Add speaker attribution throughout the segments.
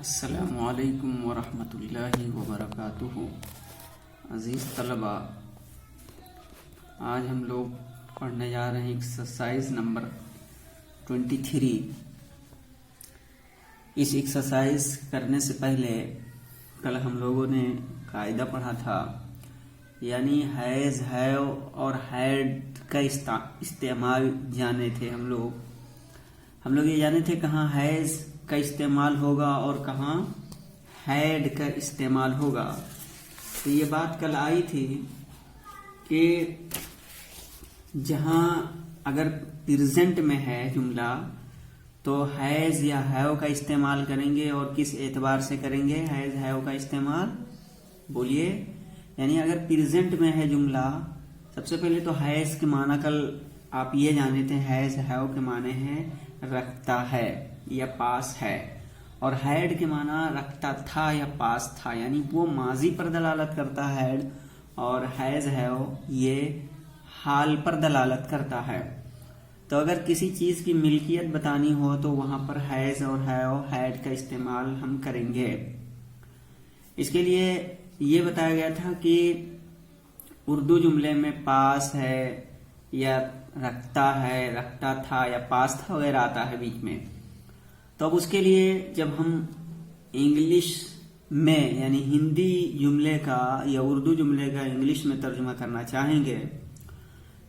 Speaker 1: अस्सलामुअलैकुम वरहमतुल्लाहि वबरकातुहू। अज़ीज़ तलबा, आज हम लोग पढ़ने जा रहे हैं एक्सरसाइज नंबर 23। इस एक्सरसाइज करने से पहले कल हम लोगों ने कायदा पढ़ा था, यानी हैज़, हैव और हैड का इस्तेमाल जाने थे हम लोग ये जाने थे कहाँ हैज़ का इस्तेमाल होगा और कहाँ हैड का इस्तेमाल होगा। तो ये बात कल आई थी कि जहाँ अगर प्रेजेंट में है जुमला तो हैज़ या हैव का इस्तेमाल करेंगे, और किस एतबार से करेंगे हैज़ हैव का इस्तेमाल, बोलिए। यानी अगर प्रेजेंट में है जुमला, सबसे पहले तो हैज़ के माना कल आप ये जाने थे, हैज़ हैव के माने हैं रखता है या पास है, और हैड के माना रखता था या पास था, यानी वो माजी पर दलालत करता है हैड, और हैज़ हैव ये हाल पर दलालत करता है। तो अगर किसी चीज की मिल्कियत बतानी हो तो वहां पर हैज़ और हैव, हैड का इस्तेमाल हम करेंगे। इसके लिए ये बताया गया था कि उर्दू जुमले में पास है या रखता है, रखता था या पास था वगैरह आता है बीच में। तो अब उसके लिए जब हम इंग्लिश में यानी हिंदी जुमले का या उर्दू जुमले का इंग्लिश में तर्जुमा करना चाहेंगे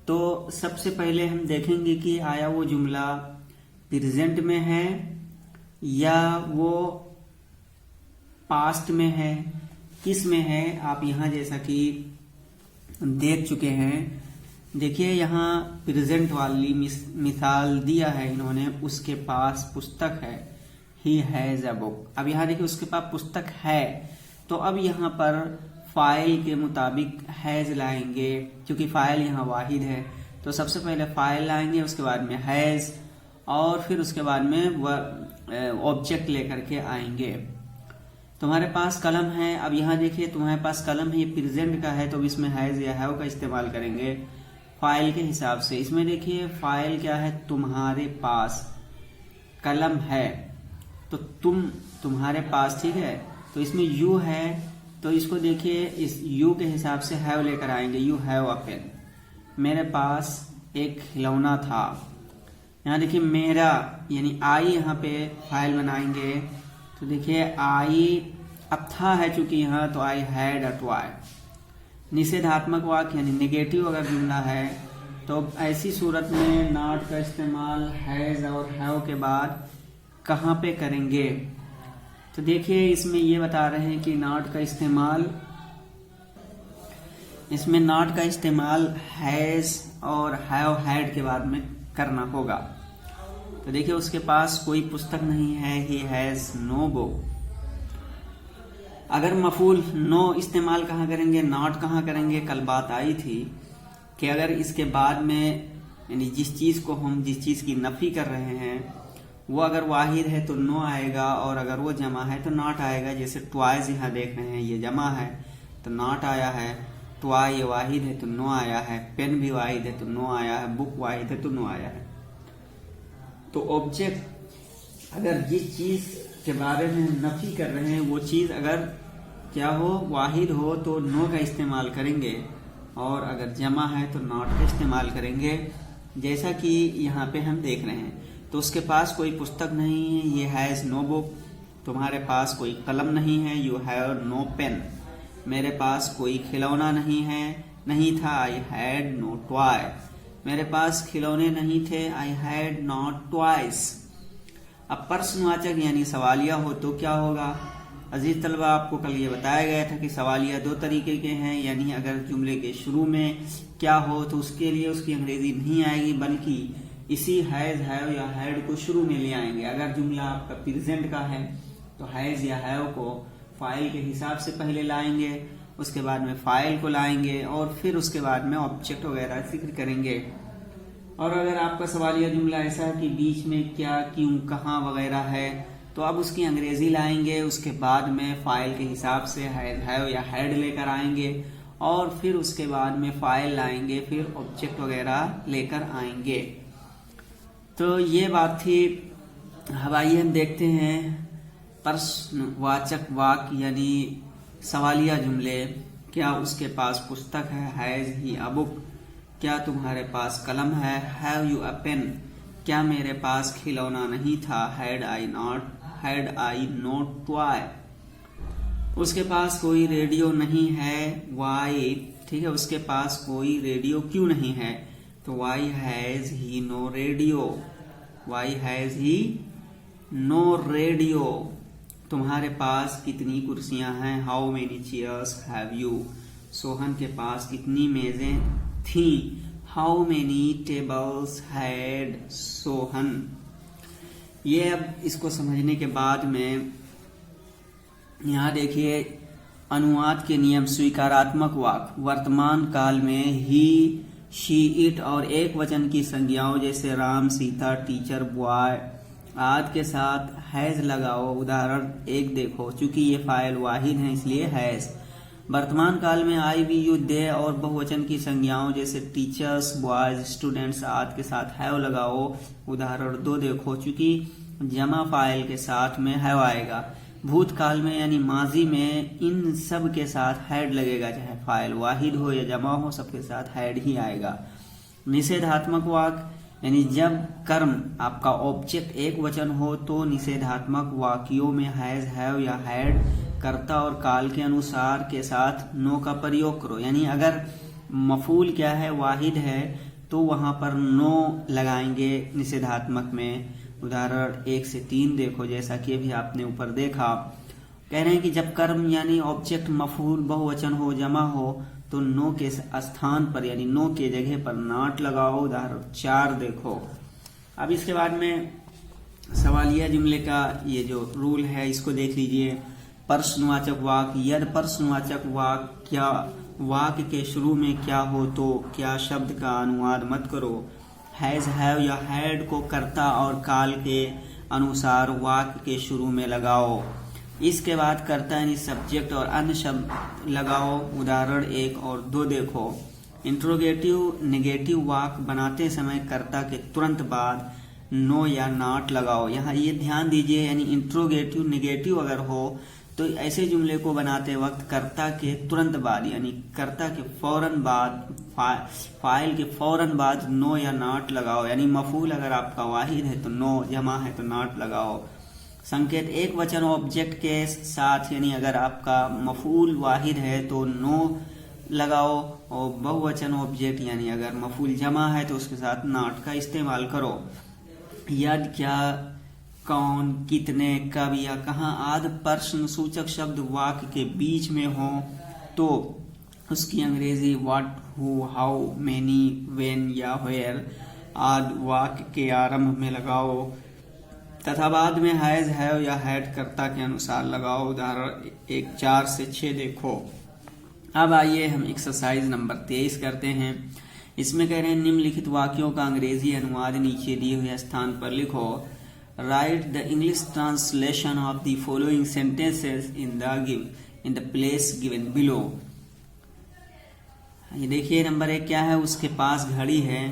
Speaker 1: तो सबसे पहले हम देखेंगे कि आया वो जुमला प्रेजेंट में है या वो पास्ट में है, किस में है। आप यहां जैसा कि देख चुके हैं, देखिए यहाँ प्रेजेंट वाली मिसाल दिया है इन्होंने, उसके पास पुस्तक है, ही हैज अ बुक। अब यहाँ देखिए उसके पास पुस्तक है, तो अब यहाँ पर फाइल के मुताबिक हैज लाएंगे, क्योंकि फाइल यहाँ वाहिद है। तो सबसे पहले फाइल लाएंगे, उसके बाद में हैज, और फिर उसके बाद में वह ऑब्जेक्ट लेकर के आएंगे। तुम्हारे पास कलम है, अब यहाँ देखिए तुम्हारे पास कलम है, ये प्रेजेंट का है, तो इसमें हैज या हैव का इस्तेमाल करेंगे फाइल के हिसाब से। इसमें देखिए फाइल क्या है, तुम्हारे पास कलम है, तो तुम्हारे पास, ठीक है। तो इसमें यू है, तो इसको देखिए इस यू के हिसाब से हैव लेकर आएंगे, यू हैव अ पेन। मेरे पास एक खिलौना था, यहाँ देखिए मेरा यानी आई, यहाँ पे फाइल बनाएंगे। तो देखिए आई अब था है चूंकि यहाँ, तो आई हैड अ टॉय। निषेधात्मक वाक्य यानी नेगेटिव अगर जुमला है तो ऐसी सूरत में नॉट का इस्तेमाल हैज और हैव के बाद कहाँ पे करेंगे। तो देखिए इसमें ये बता रहे हैं कि नॉट का इस्तेमाल, इसमें नॉट का इस्तेमाल हैज और हैव, हैड के बाद में करना होगा। तो देखिए उसके पास कोई पुस्तक नहीं है, ही हैज नो बुक। अगर मफूल नो इस्तेमाल कहाँ करेंगे, नॉट कहाँ करेंगे, कल बात आई थी कि अगर इसके बाद में यानी जिस चीज की नफी कर रहे हैं वो अगर वाहिद है तो नो आएगा, और अगर वो जमा है तो नॉट आएगा। जैसे ट्वाइज यहाँ देख रहे हैं, ये जमा है तो नॉट आया है, ट्वाई ये वाहिद है तो नो आया है, पेन भी वाहिद है तो नो आया है, बुक वाहिद है तो नो आया है। तो ऑब्जेक्ट अगर जिस चीज के बारे में नफी कर रहे हैं वो चीज अगर क्या हो, वाहिद हो, तो नो का इस्तेमाल करेंगे, और अगर जमा है तो नॉट का इस्तेमाल करेंगे, जैसा कि यहाँ पे हम देख रहे हैं। तो उसके पास कोई पुस्तक नहीं है, ये हैज नो बुक। तुम्हारे पास कोई कलम नहीं है, यू हैव नो पेन। मेरे पास कोई खिलौना नहीं था, आई हैड नो टॉय। मेरे पास खिलौने नहीं थे, आई हैड नॉट टॉयज। अब प्रश्नवाचक यानी सवालिया हो तो क्या होगा। अजीज तलबा, आपको कल ये बताया गया था कि सवालिया दो तरीके के हैं, यानी अगर जुमले के शुरू में क्या हो तो उसके लिए उसकी अंग्रेजी नहीं आएगी, बल्कि इसी हैज, हैव या हैड को शुरू में ले आएंगे। अगर जुमला आपका प्रेजेंट का है तो हैज या हैव को फाइल के हिसाब से पहले लाएंगे, उसके बाद में फाइल को लाएंगे, और फिर उसके बाद में ऑब्जेक्ट वगैरह जिक्र करेंगे। और अगर आपका सवालिया जुमला ऐसा है कि बीच में क्या, क्यों, कहाँ वगैरह है, तो अब उसकी अंग्रेजी लाएंगे, उसके बाद में फाइल के हिसाब से हैज, हैव या हैड लेकर आएंगे, और फिर उसके बाद में फाइल लाएंगे, फिर ऑब्जेक्ट वगैरह लेकर आएंगे। तो ये बात थी। अब आइए हम देखते हैं प्रश्नवाचक वाक्य यानी सवालिया जुमले, क्या उसके पास पुस्तक है, हैज ही अ बुक, क्या तुम्हारे पास कलम है, हैव यू अ पेन, क्या मेरे पास खिलौना नहीं था, हैड आई नोट टॉय, उसके पास कोई रेडियो नहीं है, वाई, ठीक है, उसके पास कोई रेडियो क्यों नहीं है, तो why has he no radio, why has he no radio, तुम्हारे पास कितनी कुर्सियां हैं, how many chairs have you, Sohan के पास कितनी मेजें थी, how many tables had Sohan. ये अब इसको समझने के बाद में यहाँ देखिए अनुवाद के नियम। स्वीकारात्मक वाक्य वर्तमान काल में ही, शी, इट और एक वचन की संज्ञाओं जैसे राम, सीता, टीचर, बॉय आदि के साथ हैज लगाओ। उदाहरण एक देखो, चूंकि ये फाइल वाहिद है इसलिए हैज। वर्तमान काल में आई, वी, यू, दे और बहुवचन की संज्ञाओं जैसे टीचर्स, बॉयज, स्टूडेंट्स आदि के साथ हैव लगाओ। उदाहरण दो देखो, चूंकि जमा फाइल के साथ में हैव आएगा। भूतकाल में यानी माजी में इन सब के साथ हैड लगेगा, चाहे फाइल वाहिद हो या जमा हो, सबके साथ हैड ही आएगा। निषेधात्मक वाक्य यानी जब कर्म आपका ऑब्जेक्ट एक वचन हो तो निषेधात्मक वाक्यों में हैज, हैव या हैड कर्ता और काल के अनुसार के साथ नो का प्रयोग करो। यानी अगर मफूल क्या है, वाहिद है, तो वहां पर नो लगाएंगे निषेधात्मक में। उदाहरण 1 से 3 देखो, जैसा कि अभी आपने ऊपर देखा। कह रहे हैं कि जब कर्म यानी ऑब्जेक्ट मफूल बहुवचन हो, जमा हो, तो नो के स्थान पर यानी नो के जगह पर नॉट लगाओ। उदाहरण 4 देखो। अब इसके बाद में सवालिया जुमले का ये जो रूल है इसको देख लीजिए। प्रश्नवाचक वाक्य, यदि प्रश्नवाचक वाक्य के शुरू में क्या हो तो क्या शब्द का अनुवाद मत करो। हैज, हैव या हैड को कर्ता और काल के अनुसार वाक्य के शुरू में लगाओ। इसके बाद कर्ता यानी सब्जेक्ट और अन्य शब्द लगाओ। उदाहरण 1 और 2 देखो। इंट्रोगेटिव नेगेटिव वाक्य बनाते समय कर्ता के तुरंत बाद नो या नॉट लगाओ। यहाँ ये ध्यान दीजिए, यानी इंट्रोगेटिव नेगेटिव अगर हो तो ऐसे जुमले को बनाते वक्त कर्ता के तुरंत बाद यानी कर्ता के फौरन बाद, फाइल के फौरन बाद नो या नॉट लगाओ। यानी मफूल अगर आपका वाहिद है तो नो, जमा है तो नॉट लगाओ। संकेत एक वचन ऑब्जेक्ट के साथ, यानी अगर आपका मफूल वाहिद है तो नो लगाओ, और बहुवचन ऑब्जेक्ट यानी अगर मफूल जमा है तो उसके साथ नॉट का इस्तेमाल करो। यदि, क्या, कौन, कितने, कब या कहाँ आदि प्रश्न सूचक शब्द वाक्य के बीच में हो तो उसकी अंग्रेजी what, who, how, many, when या वेयर आदि वाक्य के आरंभ में लगाओ तथा बाद में हैज, हैव या हैड कर्ता के अनुसार लगाओ। उदाहरण 1 4 से 6 देखो। अब आइए हम एक्सरसाइज नंबर 23 करते हैं। इसमें कह रहे हैं निम्नलिखित वाक्यों का अंग्रेजी अनुवाद नीचे दिए हुए स्थान पर लिखो। Right the English translation of the following sentences in the place given below. ये देखिए नंबर 1 क्या है, उसके पास घड़ी है।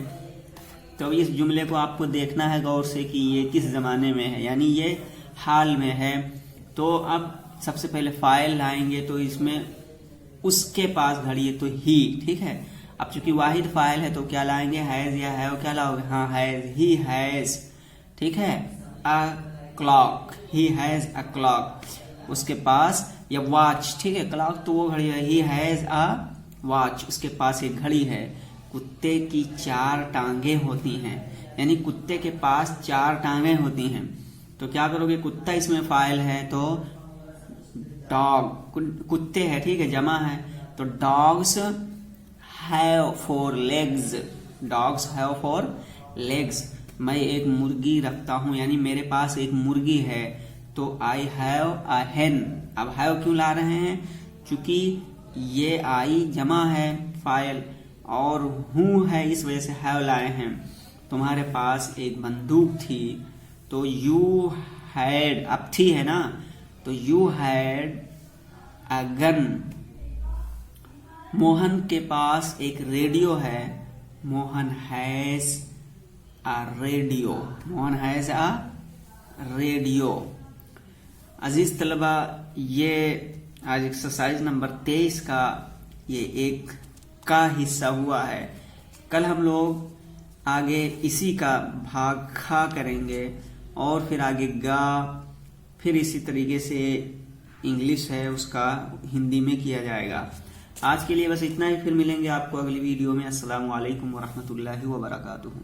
Speaker 1: तो इस जुमले को आपको देखना है गौर से कि ये किस जमाने में है, यानी ये हाल में है। तो अब सबसे पहले फाइल लाएंगे तो इसमें उसके पास घड़ी है तो ही, ठीक है। अब चूंकि वाहिद फाइल है तो क्या लाएंगे, हैज या हैव, क्या लाओगे, हाँ हैज, ही हैज, ठीक है। A clock, he has a clock, उसके पास, या वॉच, ठीक है, क्लॉक तो वो घड़ी है, ही हैज अ वॉच, उसके पास एक घड़ी है। कुत्ते की 4 टांगे होती हैं, यानी कुत्ते के पास 4 टांगे होती हैं। तो क्या करोगे, कुत्ता इसमें फाइल है तो डॉग, कुत्ते है, ठीक है, जमा है तो dogs have 4 legs, dogs have 4 legs. मैं एक मुर्गी रखता हूं, यानी मेरे पास एक मुर्गी है तो आई हैव अ हेन। अब हैव क्यों ला रहे हैं, क्योंकि ये आई जमा है फाइल और हूं है, इस वजह से हैव लाए हैं। तुम्हारे पास एक बंदूक थी तो यू हैड, अब थी है ना, तो you had a gun. Mohan के पास एक रेडियो है, Mohan has a radio, Mohan has a radio. अजीज तलबा, ये आज एक्सरसाइज नंबर 23 का ये एक का हिस्सा हुआ है। कल हम लोग आगे इसी का भाग खा करेंगे और फिर आगे गा, फिर इसी तरीके से इंग्लिश है उसका हिंदी में किया जाएगा। आज के लिए बस इतना ही, फिर मिलेंगे आपको अगली वीडियो में। अस्सलामु अलैकुम वरहमतुल्लाहि वबरकातुहू।